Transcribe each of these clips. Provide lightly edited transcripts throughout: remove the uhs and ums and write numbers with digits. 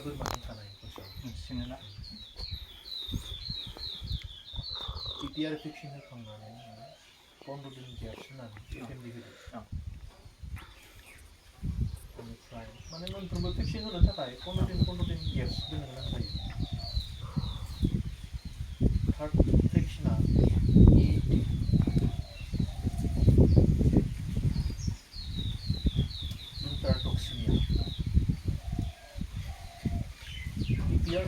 बोरमानि थानाय खनसेयाव सोङोना ETR vaccine होखांनानै 15 दिन गेप्स होनानै FMD होदो बेनिफ्राय माने मोनफ्रोमबो भेक्सिन होनो थाखाय 15 दिन गेप्स दोननो गोनां जायो थार्ड भेक्सिना इंट्राटक्सिमिया ETR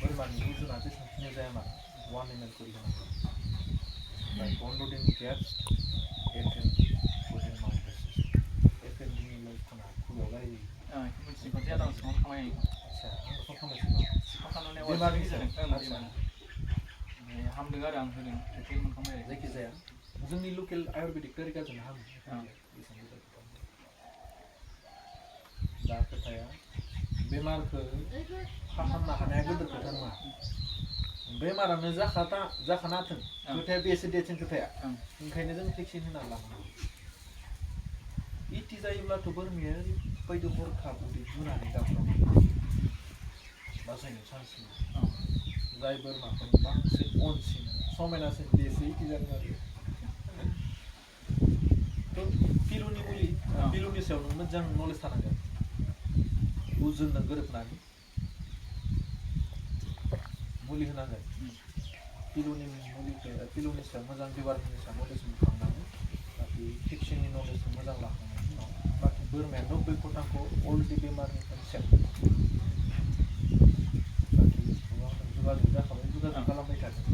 बोरमानि गुजुना जेसेबांखिनि जाया मानो 1 ml करि होनांगौ ओमफ्राय 15 दिन gaps FMD within month basis FMD नि लक्षणा खुगायाव जायो मोनसे खोथाया दं सिङाव खामायो आच्छा आं बेखौ खालामगासिनो सिङाव खालामनानै बेमारनि जादों आच्छा हामदों आरो आं होदों ट्रिटमेन्ट मोनखांबाय जायखिजाया जोंनि लकेल आयुर्वेदिक तरिकाजोंनो हामो दा खोथाया बेमारखौ फाहामनो हानाया गोदोर खोथा नङा बेमारानो जाखानाथों खोथाया बेसो देरसिन खोथाया ओंखायनो जों भेक्सिन होना लानांगौ इटि जायोब्लाथ' बोरमाया ओरैबायदि हरखाब उदै दुनानै गाबख्रावो बासायनो चान्स मोनो जाय बोरमाखौ बांसिन अनसिनो समायनासिन बेसो इटि जागोन आरो पिलुनि मुलि पिलुनि सायाव नों मोजां नलेज थानांगोन बुजिनो गोरोबनानै मुलि होनांगोन पिलुनि सायाव मोजां बेबारनि सायाव नलेज मोनखांनानै बाखि भेक्सिननि नलेजखौ मोजां लाखांनायनि उनाव बाखि बोरमाया 90% अलरेडि बेमारनिफ्राय सेफ बाखि जुगाजुग जाखाबाय जुगाजुग खालामबाय थागोन